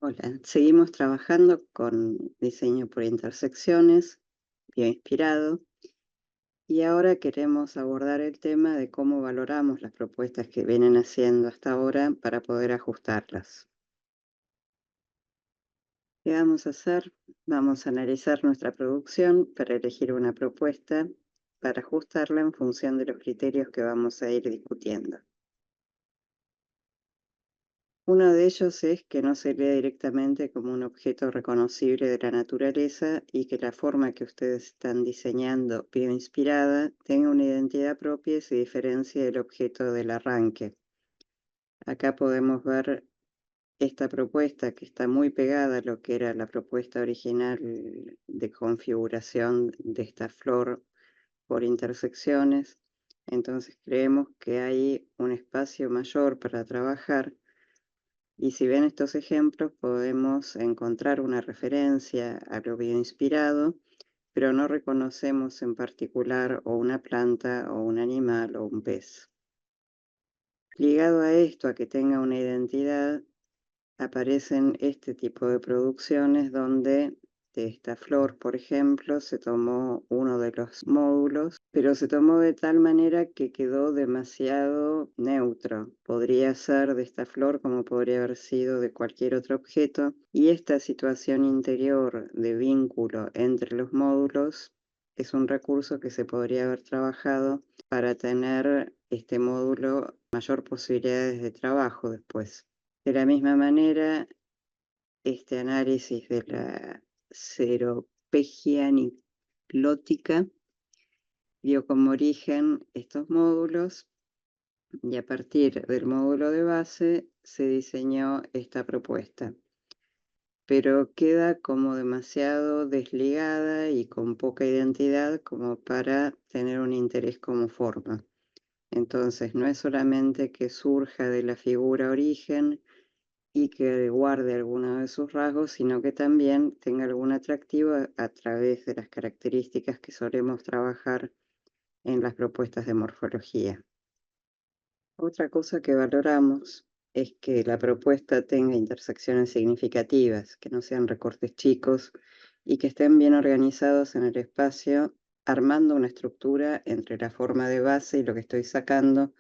Hola, seguimos trabajando con diseño por intersecciones, bioinspirado, y ahora queremos abordar el tema de cómo valoramos las propuestas que vienen haciendo hasta ahora para poder ajustarlas. ¿Qué vamos a hacer? Vamos a analizar nuestra producción para elegir una propuesta para ajustarla en función de los criterios que vamos a ir discutiendo. Uno de ellos es que no se lea directamente como un objeto reconocible de la naturaleza y que la forma que ustedes están diseñando bioinspirada tenga una identidad propia y se diferencie del objeto del arranque. Acá podemos ver esta propuesta que está muy pegada a lo que era la propuesta original de configuración de esta flor por intersecciones. Entonces creemos que hay un espacio mayor para trabajar. Y si ven estos ejemplos, podemos encontrar una referencia a lo bioinspirado, pero no reconocemos en particular o una planta o un animal o un pez. Ligado a esto, a que tenga una identidad, aparecen este tipo de producciones donde de esta flor, por ejemplo, se tomó uno de los módulos, pero se tomó de tal manera que quedó demasiado neutro. Podría ser de esta flor como podría haber sido de cualquier otro objeto, y esta situación interior de vínculo entre los módulos es un recurso que se podría haber trabajado para tener este módulo mayor posibilidades de trabajo después. De la misma manera, este análisis de la ceropegia niclótica dio como origen estos módulos y a partir del módulo de base se diseñó esta propuesta, pero queda como demasiado desligada y con poca identidad como para tener un interés como forma. Entonces, no es solamente que surja de la figura origen, y que guarde alguno de sus rasgos, sino que también tenga algún atractivo a través de las características que solemos trabajar en las propuestas de morfología. Otra cosa que valoramos es que la propuesta tenga intersecciones significativas, que no sean recortes chicos y que estén bien organizados en el espacio, armando una estructura entre la forma de base y lo que estoy sacando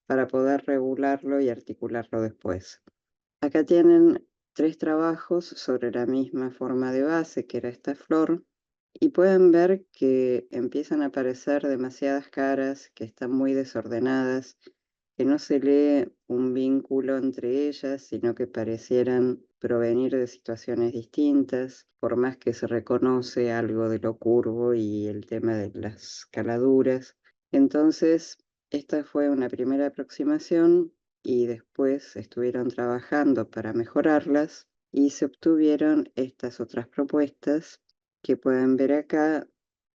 para poder regularlo y articularlo después. Acá tienen 3 trabajos sobre la misma forma de base, que era esta flor, y pueden ver que empiezan a aparecer demasiadas caras, que están muy desordenadas, que no se lee un vínculo entre ellas, sino que parecieran provenir de situaciones distintas, por más que se reconoce algo de lo curvo y el tema de las caladuras. Entonces, esta fue una primera aproximación y después estuvieron trabajando para mejorarlas y se obtuvieron estas otras propuestas que pueden ver acá,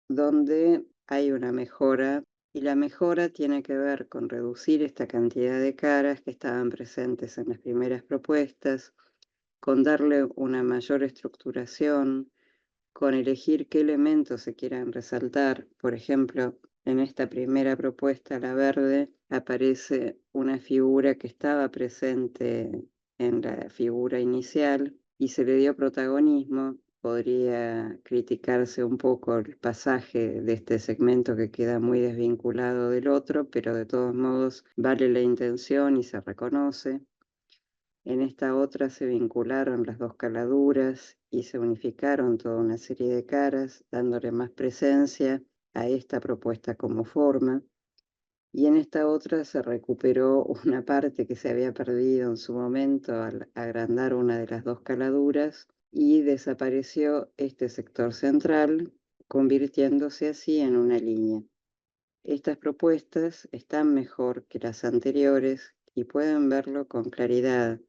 donde hay una mejora, y la mejora tiene que ver con reducir esta cantidad de caras que estaban presentes en las primeras propuestas, con darle una mayor estructuración, con elegir qué elementos se quieran resaltar. Por ejemplo, en esta primera propuesta, la verde, aparece una figura que estaba presente en la figura inicial y se le dio protagonismo. Podría criticarse un poco el pasaje de este segmento que queda muy desvinculado del otro, pero de todos modos vale la intención y se reconoce. En esta otra se vincularon las dos caladuras y se unificaron toda una serie de caras, dándole más presencia a esta propuesta como forma. Y en esta otra se recuperó una parte que se había perdido en su momento al agrandar una de las dos caladuras y desapareció este sector central, convirtiéndose así en una línea. Estas propuestas están mejor que las anteriores y pueden verlo con claridad.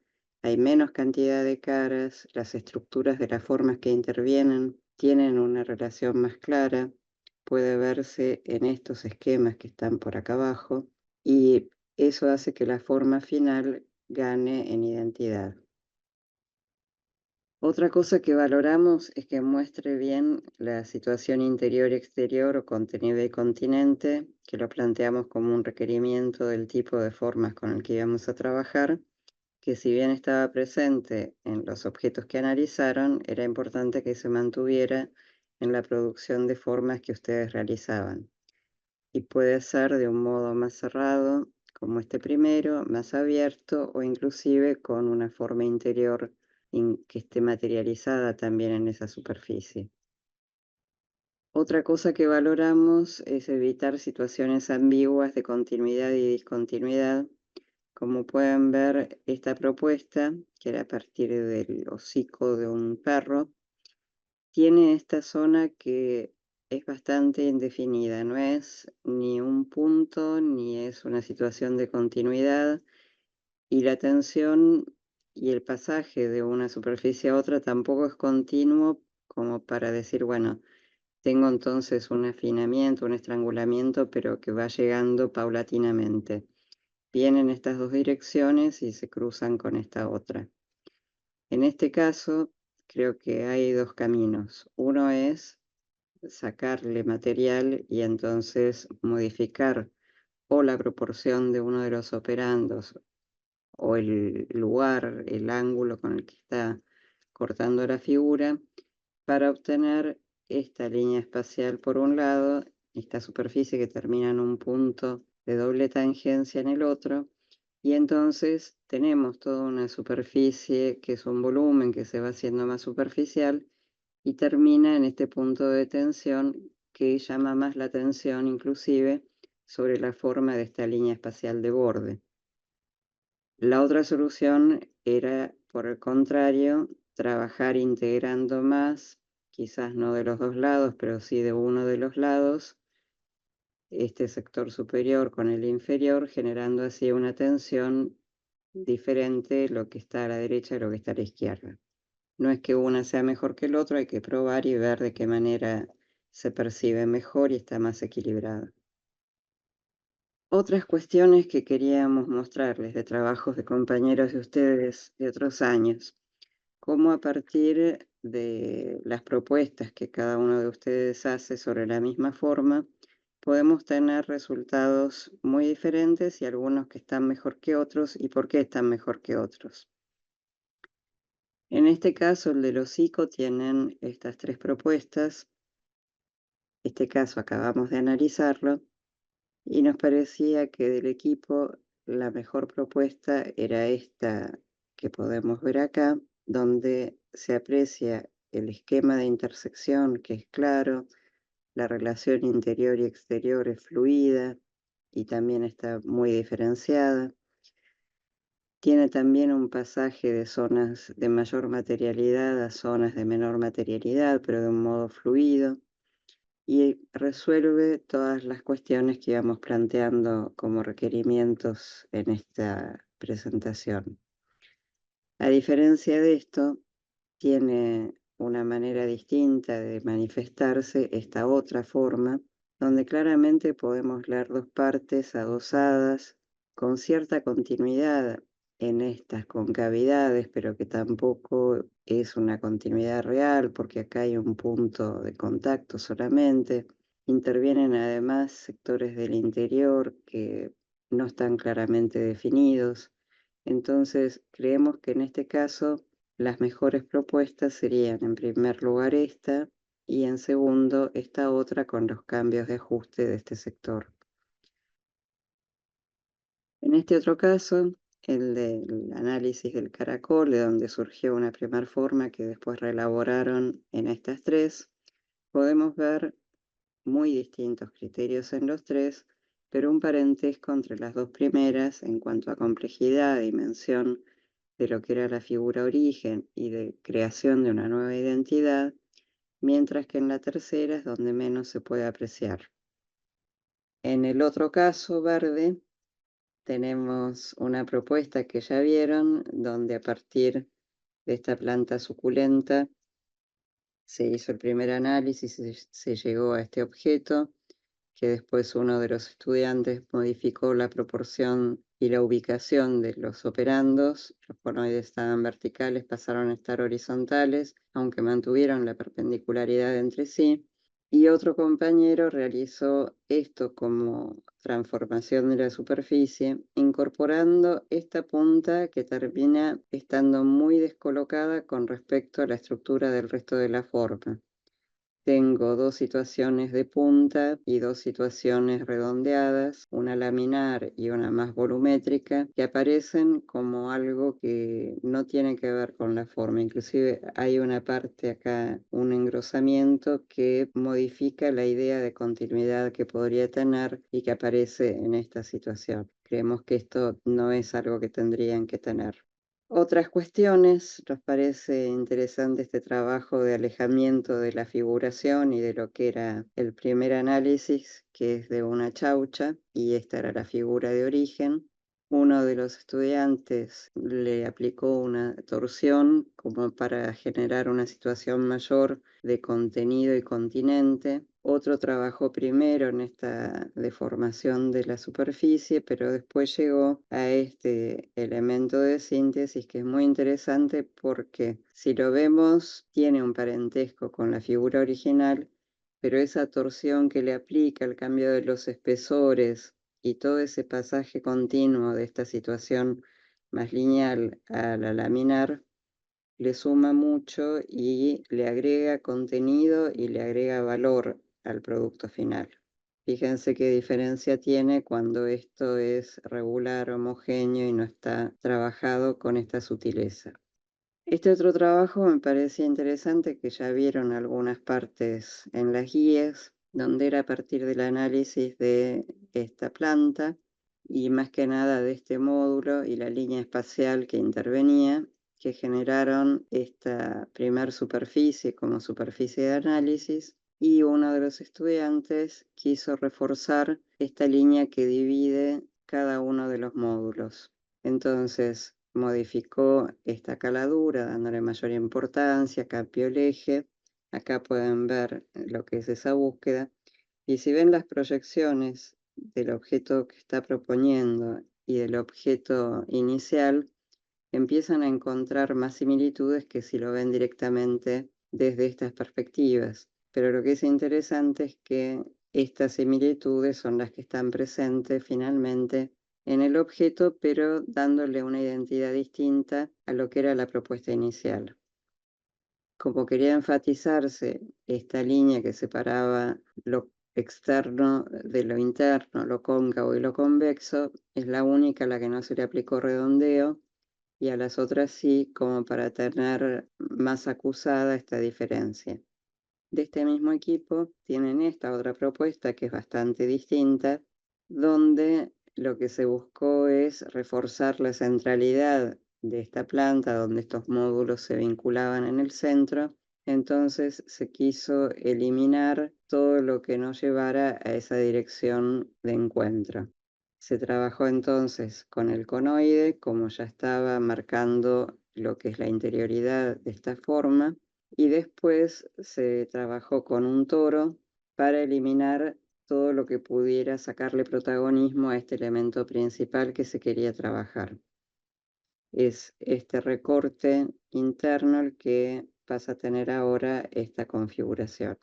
Hay menos cantidad de caras, las estructuras de las formas que intervienen tienen una relación más clara, puede verse en estos esquemas que están por acá abajo, y eso hace que la forma final gane en identidad. Otra cosa que valoramos es que muestre bien la situación interior-exterior o contenido y continente, que lo planteamos como un requerimiento del tipo de formas con el que íbamos a trabajar, que si bien estaba presente en los objetos que analizaron, era importante que se mantuviera en la producción de formas que ustedes realizaban. Y puede ser de un modo más cerrado, como este primero, más abierto o inclusive con una forma interior que esté materializada también en esa superficie. Otra cosa que valoramos es evitar situaciones ambiguas de continuidad y discontinuidad. Como pueden ver, esta propuesta, que era a partir del hocico de un perro, tiene esta zona que es bastante indefinida, no es ni un punto ni es una situación de continuidad, y la tensión y el pasaje de una superficie a otra tampoco es continuo como para decir, bueno, tengo entonces un afinamiento, un estrangulamiento, pero que va llegando paulatinamente. Vienen estas dos direcciones y se cruzan con esta otra. En este caso, creo que hay dos caminos. Uno es sacarle material y entonces modificar o la proporción de uno de los operandos o el lugar, el ángulo con el que está cortando la figura para obtener esta línea espacial por un lado, esta superficie que termina en un punto de doble tangencia en el otro, y entonces tenemos toda una superficie que es un volumen que se va haciendo más superficial y termina en este punto de tensión que llama más la atención inclusive sobre la forma de esta línea espacial de borde. La otra solución era, por el contrario, trabajar integrando más, quizás no de los dos lados, pero sí de uno de los lados, este sector superior con el inferior, generando así una tensión diferente lo que está a la derecha y lo que está a la izquierda. No es que una sea mejor que el otro, hay que probar y ver de qué manera se percibe mejor y está más equilibrada. Otras cuestiones que queríamos mostrarles de trabajos de compañeros de ustedes de otros años, cómo a partir de las propuestas que cada uno de ustedes hace sobre la misma forma, podemos tener resultados muy diferentes y algunos que están mejor que otros y por qué están mejor que otros. En este caso, el del hocico tienen estas tres propuestas. Este caso acabamos de analizarlo y nos parecía que del equipo la mejor propuesta era esta que podemos ver acá, donde se aprecia el esquema de intersección que es claro, la relación interior y exterior es fluida y también está muy diferenciada. Tiene también un pasaje de zonas de mayor materialidad a zonas de menor materialidad, pero de un modo fluido, y resuelve todas las cuestiones que íbamos planteando como requerimientos en esta presentación. A diferencia de esto, tiene una manera distinta de manifestarse esta otra forma, donde claramente podemos leer dos partes adosadas con cierta continuidad en estas concavidades, pero que tampoco es una continuidad real, porque acá hay un punto de contacto solamente. Intervienen además sectores del interior que no están claramente definidos. Entonces, creemos que en este caso las mejores propuestas serían, en primer lugar, esta y en segundo, esta otra con los cambios de ajuste de este sector. En este otro caso, el del análisis del caracol, de donde surgió una primera forma que después reelaboraron en estas tres, podemos ver muy distintos criterios en los tres, pero un parentesco entre las dos primeras en cuanto a complejidad, dimensión de lo que era la figura origen y de creación de una nueva identidad, mientras que en la tercera es donde menos se puede apreciar. En el otro caso, verde, tenemos una propuesta que ya vieron, donde a partir de esta planta suculenta se hizo el primer análisis y se llegó a este objeto, que después uno de los estudiantes modificó la proporción y la ubicación de los operandos. Los conoides estaban verticales, pasaron a estar horizontales, aunque mantuvieron la perpendicularidad entre sí. Y otro compañero realizó esto como transformación de la superficie, incorporando esta punta que termina estando muy descolocada con respecto a la estructura del resto de la forma. Tengo dos situaciones de punta y dos situaciones redondeadas, una laminar y una más volumétrica, que aparecen como algo que no tiene que ver con la forma. Inclusive hay una parte acá, un engrosamiento que modifica la idea de continuidad que podría tener y que aparece en esta situación. Creemos que esto no es algo que tendrían que tener. Otras cuestiones, nos parece interesante este trabajo de alejamiento de la figuración y de lo que era el primer análisis, que es de una chaucha, y esta era la figura de origen. Uno de los estudiantes le aplicó una torsión como para generar una situación mayor de contenido y continente. Otro trabajó primero en esta deformación de la superficie, pero después llegó a este elemento de síntesis que es muy interesante porque si lo vemos tiene un parentesco con la figura original, pero esa torsión que le aplica, el cambio de los espesores y todo ese pasaje continuo de esta situación más lineal a la laminar, le suma mucho y le agrega contenido y le agrega valor al producto final. Fíjense qué diferencia tiene cuando esto es regular, homogéneo y no está trabajado con esta sutileza. Este otro trabajo me parece interesante, que ya vieron algunas partes en las guías, donde era a partir del análisis de esta planta y más que nada de este módulo y la línea espacial que intervenía, que generaron esta primer superficie como superficie de análisis, y uno de los estudiantes quiso reforzar esta línea que divide cada uno de los módulos. Entonces, modificó esta caladura dándole mayor importancia, cambió el eje. Acá pueden ver lo que es esa búsqueda. Y si ven las proyecciones del objeto que está proponiendo y del objeto inicial, empiezan a encontrar más similitudes que si lo ven directamente desde estas perspectivas. Pero lo que es interesante es que estas similitudes son las que están presentes finalmente en el objeto, pero dándole una identidad distinta a lo que era la propuesta inicial. Como quería enfatizarse esta línea que separaba lo externo de lo interno, lo cóncavo y lo convexo, es la única a la que no se le aplicó redondeo, y a las otras sí, como para tener más acusada esta diferencia. De este mismo equipo tienen esta otra propuesta que es bastante distinta, donde lo que se buscó es reforzar la centralidad de esta planta, donde estos módulos se vinculaban en el centro. Entonces se quiso eliminar todo lo que no llevara a esa dirección de encuentro. Se trabajó entonces con el conoide, como ya estaba marcando lo que es la interioridad de esta forma, y después se trabajó con un toro para eliminar todo lo que pudiera sacarle protagonismo a este elemento principal que se quería trabajar. Es este recorte interno el que pasa a tener ahora esta configuración.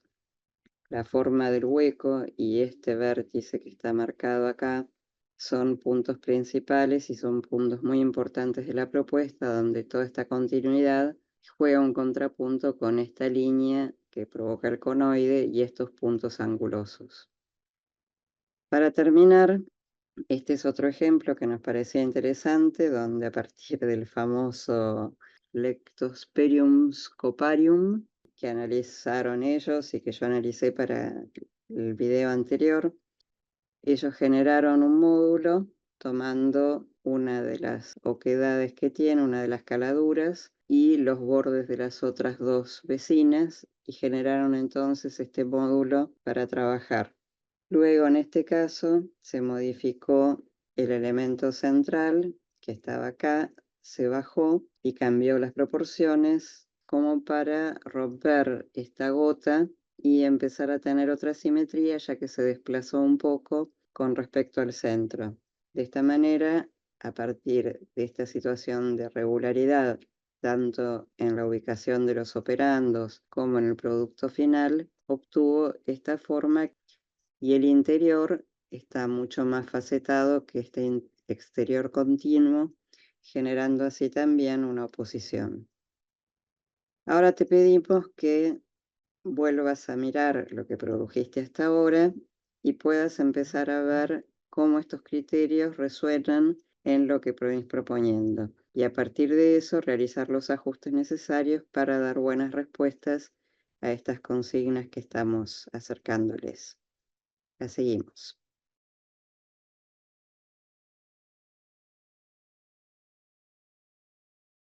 La forma del hueco y este vértice que está marcado acá son puntos principales y son puntos muy importantes de la propuesta, donde toda esta continuidad juega un contrapunto con esta línea que provoca el conoide y estos puntos angulosos. Para terminar, este es otro ejemplo que nos parecía interesante, donde a partir del famoso Lectosperium scoparium, que analizaron ellos y que yo analicé para el video anterior, ellos generaron un módulo tomando una de las oquedades que tiene, una de las caladuras, y los bordes de las otras dos vecinas, y generaron entonces este módulo para trabajar. Luego, en este caso, se modificó el elemento central, que estaba acá, se bajó y cambió las proporciones como para romper esta gota y empezar a tener otra simetría, ya que se desplazó un poco con respecto al centro. De esta manera, a partir de esta situación de regularidad, tanto en la ubicación de los operandos como en el producto final, obtuvo esta forma y el interior está mucho más facetado que este exterior continuo, generando así también una oposición. Ahora te pedimos que vuelvas a mirar lo que produjiste hasta ahora y puedas empezar a ver cómo estos criterios resuenan en lo que venís proponiendo. Y a partir de eso, realizar los ajustes necesarios para dar buenas respuestas a estas consignas que estamos acercándoles. La seguimos.